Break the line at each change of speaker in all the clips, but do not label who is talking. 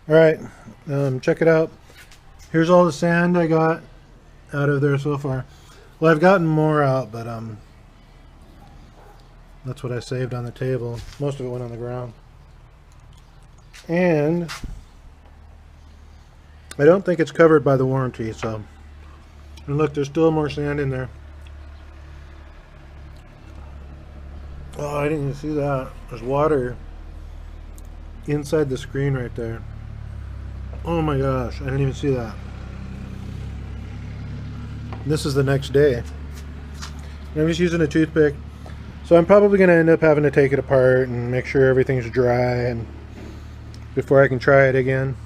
Alright, check it out. Here's all the sand I got out of there so far. Well, I've gotten more out, but that's what I saved on the table. Most of it went on the ground. And I don't think it's covered by the warranty, so. And look, there's still more sand in there. Oh, I didn't even see that. There's water inside the screen right there. Oh my gosh, I didn't even see that. This is the next day. I'm just using a toothpick. So I'm probably going to end up having to take it apart and make sure everything's dry and before I can try it again.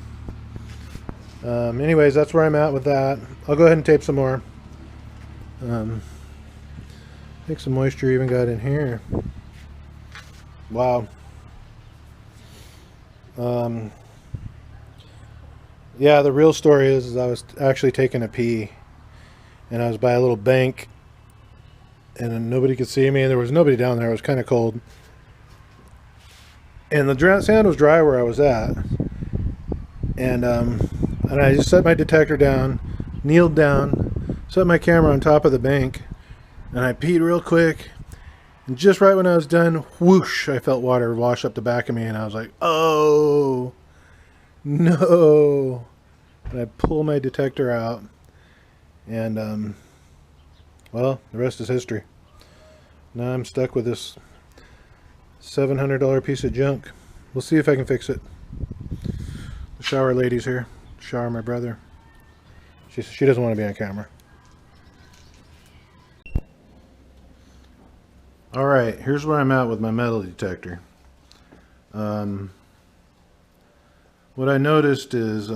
Anyways, that's where I'm at with that. I'll go ahead and tape some more. I think some moisture even got in here. Wow. Yeah, the real story is I was actually taking a pee and I was by a little bank and nobody could see me and there was nobody down there. It was kind of cold. And the sand was dry where I was at. And I just set my detector down, kneeled down, set my camera on top of the bank, and I peed real quick. And just right when I was done, whoosh, I felt water wash up the back of me, and I was like, oh, no. And I pull my detector out, and, well, the rest is history. Now I'm stuck with this $700 piece of junk. We'll see if I can fix it. The shower lady's here. Shower my brother. She doesn't want to be on camera. Alright, here's where I'm at with my metal detector. What I noticed is,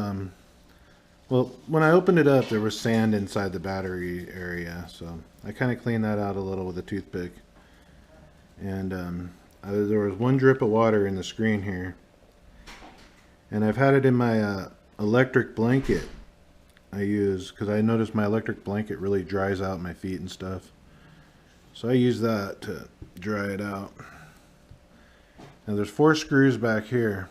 well, when I opened it up, there was sand inside the battery area, so I kind of cleaned that out a little with a toothpick. And there was one drip of water in the screen here. And I've had it in my electric blanket I use, because I noticed my electric blanket really dries out my feet and stuff. So I use that to dry it out. Now there's 4 screws back here.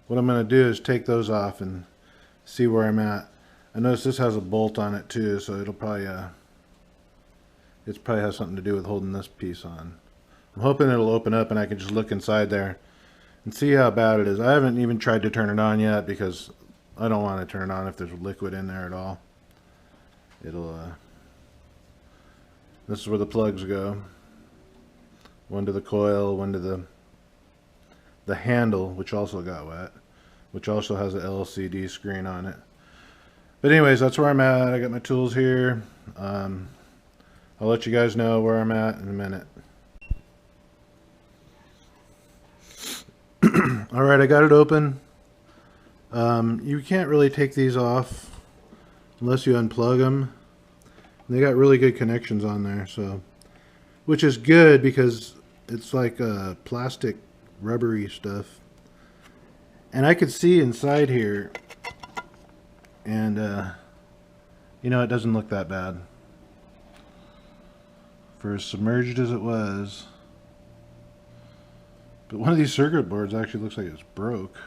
What I'm going to do is take those off and see where I'm at. I notice this has a bolt on it too, so it'll probably has something to do with holding this piece on. I'm hoping it'll open up and I can just look inside there and see how bad it is. I haven't even tried to turn it on yet because I don't want to turn it on if there's liquid in there at all. This is where the plugs go. One to the coil, one to the handle, which also got wet, which also has an LCD screen on it. But anyways, that's where I'm at. I got my tools here. I'll let you guys know where I'm at in a minute. Alright, I got it open. You can't really take these off unless you unplug them. They got really good connections on there, so, which is good because it's like plastic rubbery stuff. And I could see inside here, and you know, it doesn't look that bad for as submerged as it was. But one of these circuit boards actually looks like it's broke.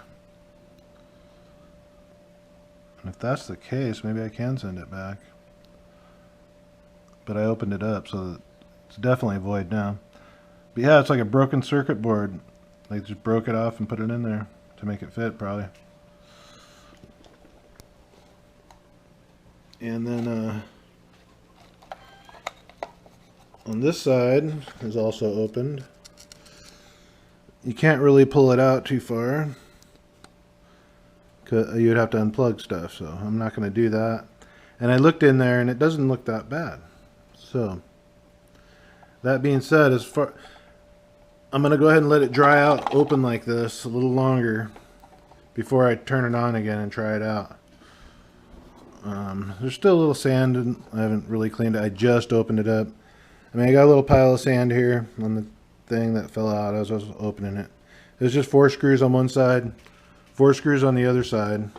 And if that's the case, maybe I can send it back. But I opened it up, so it's definitely void now. But yeah, it's like a broken circuit board. They just broke it off and put it in there to make it fit, probably. And then on this side is also opened. You can't really pull it out too far, 'cause you'd have to unplug stuff, so I'm not going to do that. And I looked in there and it doesn't look that bad. So that being said, I'm going to go ahead and let it dry out open like this a little longer before I turn it on again and try it out. There's still a little sand, and I haven't really cleaned it. I just opened it up. I mean, I got a little pile of sand here on the thing that fell out as I was opening it. There's just 4 screws on one side, 4 screws on the other side,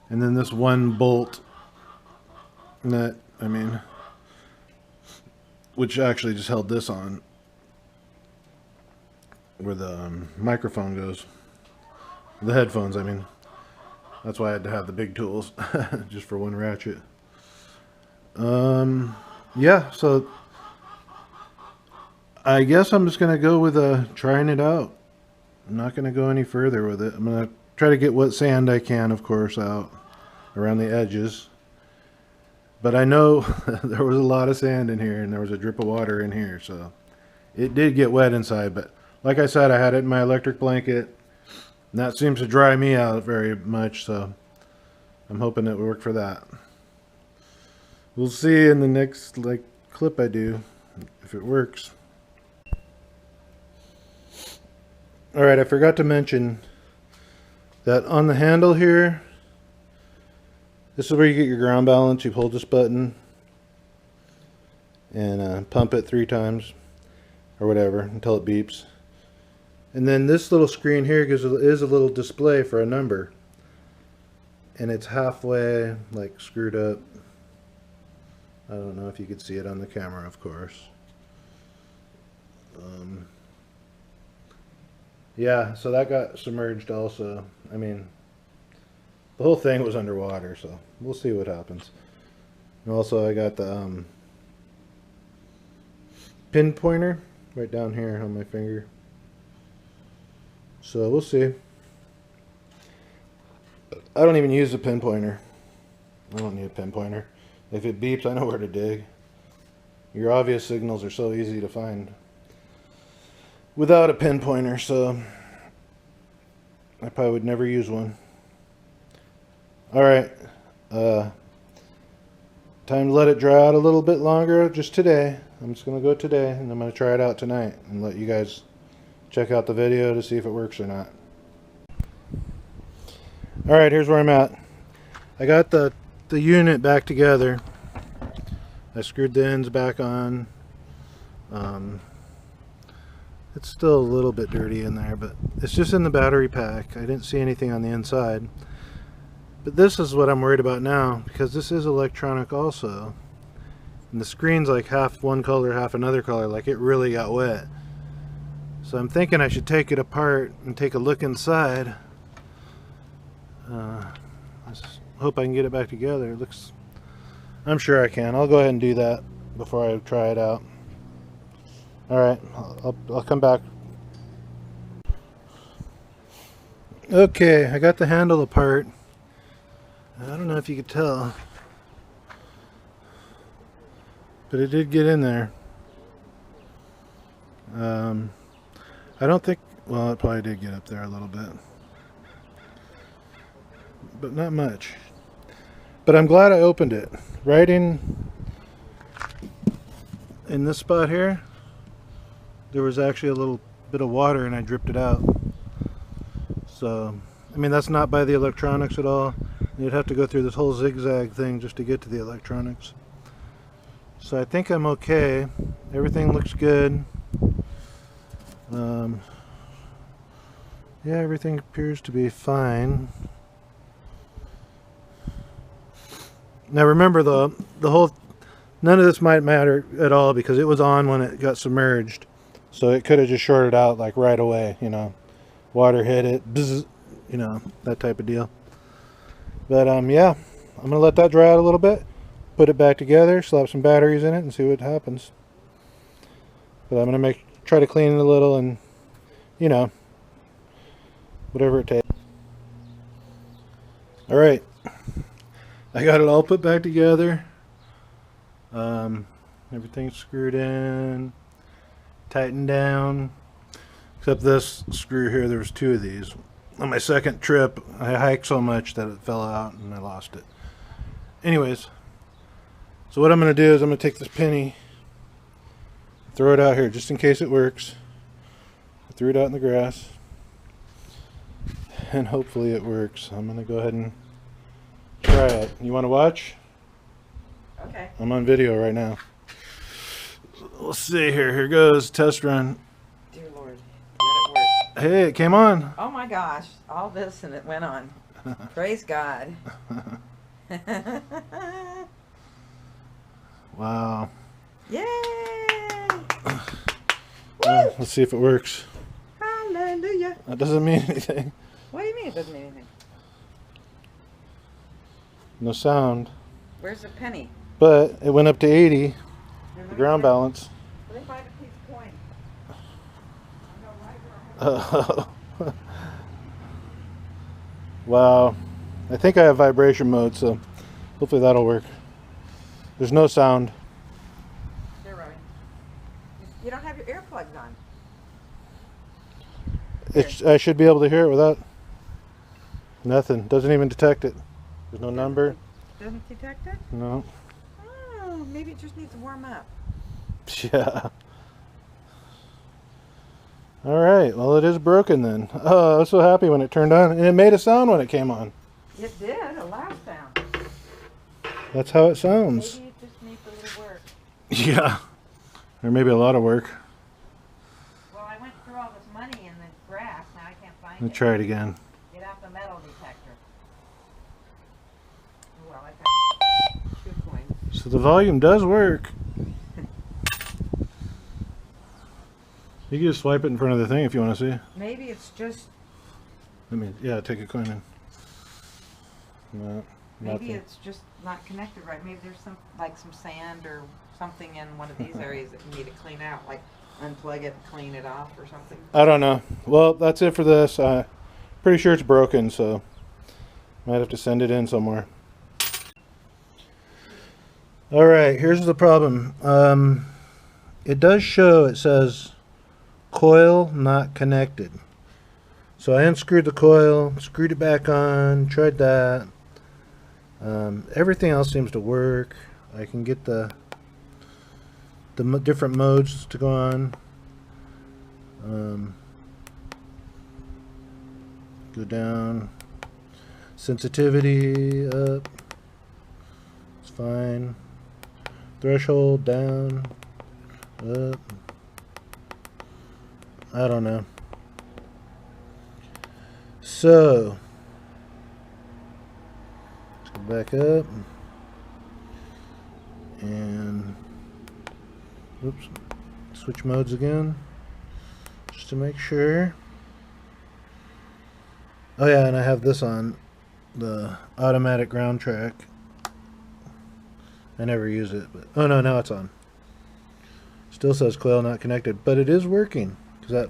and then this one bolt nut, which actually just held this on where the microphone goes. The headphones, I mean. That's why I had to have the big tools, just for one ratchet. Yeah, so I guess I'm just going to go with trying it out. I'm not going to go any further with it. I'm going to try to get what sand I can, of course, out around the edges. But I know there was a lot of sand in here, and there was a drip of water in here, so it did get wet inside. But like I said, I had it in my electric blanket, and that seems to dry me out very much, so I'm hoping it will work for that. We'll see in the next clip I do if it works. Alright, I forgot to mention that on the handle here, this is where you get your ground balance. You hold this button and pump it 3 times or whatever until it beeps. And then this little screen here is a little display for a number. And it's halfway screwed up. I don't know if you could see it on the camera, of course. Yeah, so that got submerged also. I mean, the whole thing was underwater, so we'll see what happens. And also I got the pin pointer right down here on my finger. So we'll see. I don't even use a pin pointer. I don't need a pin pointer. If it beeps, I know where to dig. Your obvious signals are so easy to find without a pin pointer, so I probably would never use one. Alright, time to let it dry out a little bit longer just today. I'm just going to go today, and I'm going to try it out tonight and let you guys check out the video to see if it works or not. Alright, here's where I'm at. I got the unit back together. I screwed the ends back on. It's still a little bit dirty in there, but it's just in the battery pack. I didn't see anything on the inside. But this is what I'm worried about now, because this is electronic also. And the screen's like half one color, half another color, like it really got wet. So I'm thinking I should take it apart and take a look inside. I just hope I can get it back together. It looks, I'm sure I can. I'll go ahead and do that before I try it out. Alright, I'll come back. Okay, I got the handle apart. I don't know if you could tell, but it did get in there. I don't think, well, it probably did get up there a little bit, but not much. But I'm glad I opened it. Right in this spot here, there was actually a little bit of water and I dripped it out. So, I mean, that's not by the electronics at all. You'd have to go through this whole zigzag thing just to get to the electronics. So I think I'm okay. Everything looks good. Yeah, everything appears to be fine. Now remember, the whole, none of this might matter at all because it was on when it got submerged. So it could have just shorted out like right away, you know. Water hit it, bzz, you know, that type of deal. But yeah, I'm gonna let that dry out a little bit, put it back together, slap some batteries in it, and see what happens. But I'm gonna try to clean it a little, and you know, whatever it takes. All right, I got it all put back together. Everything's screwed in, tightened down, except this screw here. There was 2 of these. On my second trip, I hiked so much that it fell out and I lost it. Anyways, so what I'm going to do is I'm going to take this penny, throw it out here just in case it works. I threw it out in the grass, and hopefully it works. I'm going to go ahead and try it. You want to watch?
Okay.
I'm on video right now. We'll see here. Here goes. Test run.
Dear Lord, let it work.
Hey, it came on.
Oh my gosh, all this and it went on. Praise God.
Wow.
Yay!
Let's see if it works.
Hallelujah.
That doesn't mean anything.
What do you mean it doesn't mean anything?
No sound.
Where's the penny?
But it went up to 80,
Here,
the
let me
ground
find-
balance.
Let me find a piece of coin. I know right where I'm
Oh. Wow. I think I have vibration mode, so hopefully that'll work. There's no sound.
You're right. You don't have your earplugs on.
I should be able to hear it without nothing. Doesn't even detect it. There's no number.
Doesn't detect it?
No.
Oh, maybe it just needs to warm up.
Yeah. All right. Well, it is broken then. Oh, I was so happy when it turned on, and it made a sound when it came on.
It did, a loud sound.
That's how it sounds.
Maybe it just needs a little work.
Yeah. Or maybe a lot of work.
Well, I went through all this money in the grass. Now I can't find
Let me
it.
try it again.
Get out the metal detector. Well, I found 2 coins.
So the volume does work. You can just swipe it in front of the thing if you want to see.
Maybe it's just,
Yeah, take a coin in. No,
maybe
nothing.
it's just not connected right. Maybe there's some, like some sand or something in one of these areas that you need to clean out, like unplug it and clean it off or something.
I don't know. Well, that's it for this. Pretty sure it's broken, so might have to send it in somewhere. All right, here's the problem. It does show, it says coil not connected. So I unscrewed the coil, screwed it back on, tried that. Everything else seems to work. I can get the different modes to go on. Go down. Sensitivity up. It's fine. Threshold down. Up. I don't know. So let's go back up and oops, switch modes again just to make sure. Oh yeah, and I have this on, the automatic ground track. I never use it, but oh no, now it's on. Still says coil not connected, but it is working because that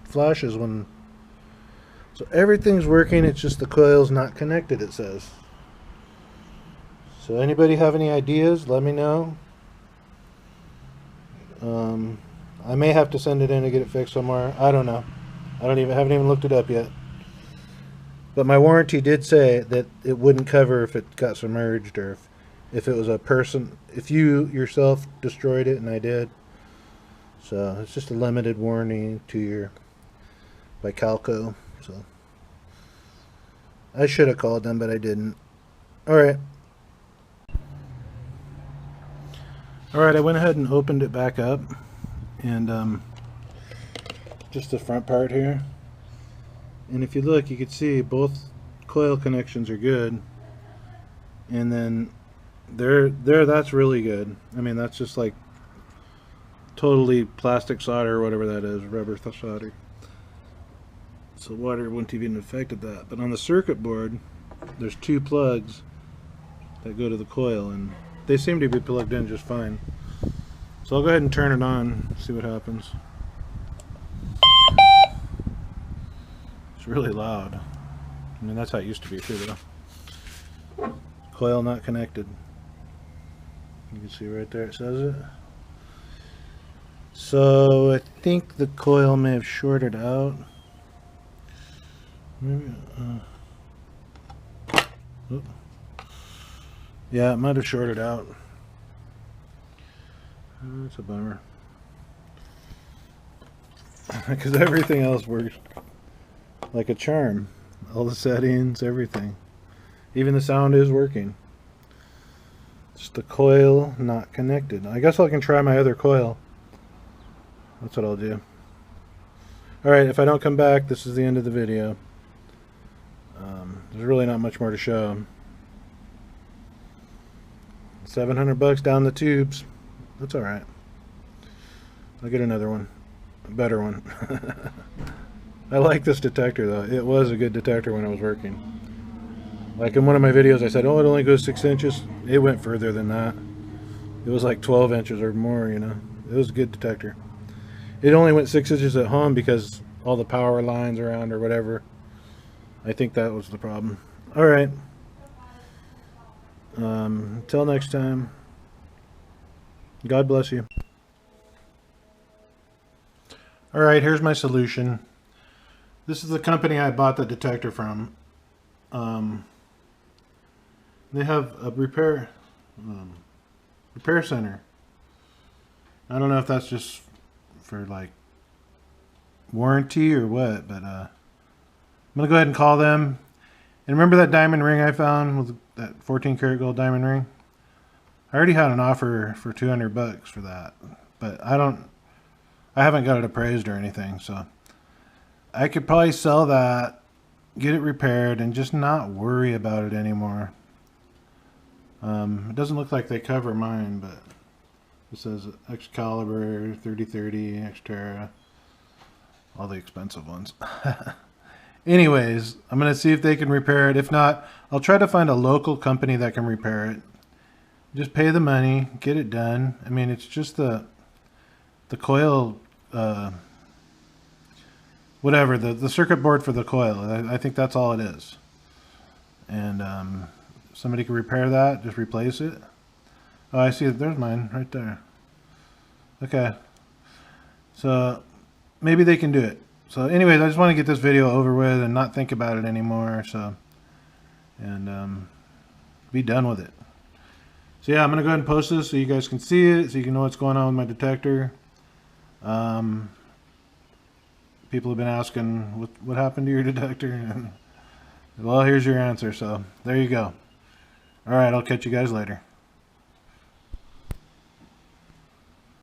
flashes when. So everything's working, it's just the coil's not connected, it says. So anybody have any ideas? Let me know. I may have to send it in to get it fixed somewhere. I don't know. Haven't even looked it up yet. But my warranty did say that it wouldn't cover if it got submerged or if it was a person, if you yourself destroyed it, and I did. So it's just a limited warranty to your by Calco. So I should have called them, but I didn't. All right. I went ahead and opened it back up, and just the front part here. And if you look, you can see both coil connections are good, and then there that's really good. I mean, that's just like totally plastic solder or whatever that is, rubber solder. So water wouldn't have even affected that. But on the circuit board, there's 2 plugs that go to the coil, and they seem to be plugged in just fine. So I'll go ahead and turn it on, see what happens. It's really loud. I mean, that's how it used to be too, though. Coil not connected. You can see right there it says it. So I think the coil may have shorted out. Maybe, yeah, it might have shorted out. That's a bummer. Because everything else works like a charm. All the settings, everything. Even the sound is working. Just the coil not connected. I guess I can try my other coil. That's what I'll do. Alright, if I don't come back, this is the end of the video. There's really not much more to show. $700 down the tubes. That's alright. I'll get another one. A better one. I like this detector though. It was a good detector when it was working. Like in one of my videos I said, oh, it only goes 6 inches. It went further than that. It was like 12 inches or more, you know. It was a good detector. It only went 6 inches at home because all the power lines around or whatever. I think that was the problem. All right. Until next time, God bless you. All right, here's my solution. This is the company I bought the detector from. They have a repair center. I don't know if that's just for like warranty or what, but I'm gonna go ahead and call them. And remember that diamond ring I found with that 14 karat gold diamond ring? I already had an offer for 200 bucks for that, but I haven't got it appraised or anything, so I could probably sell that, get it repaired, and just not worry about it anymore. It doesn't look like they cover mine, but it says Excalibur, 3030, Xterra, all the expensive ones. Anyways, I'm going to see if they can repair it. If not, I'll try to find a local company that can repair it. Just pay the money, get it done. I mean, it's just the coil, whatever, the circuit board for the coil. I think that's all it is. And somebody can repair that, just replace it. Oh, I see it. There's mine right there. Okay. So maybe they can do it. So anyways, I just want to get this video over with and not think about it anymore. So, and be done with it. So yeah, I'm going to go ahead and post this so you guys can see it, so you can know what's going on with my detector. People have been asking, what happened to your detector? Well, here's your answer. So there you go. All right, I'll catch you guys later.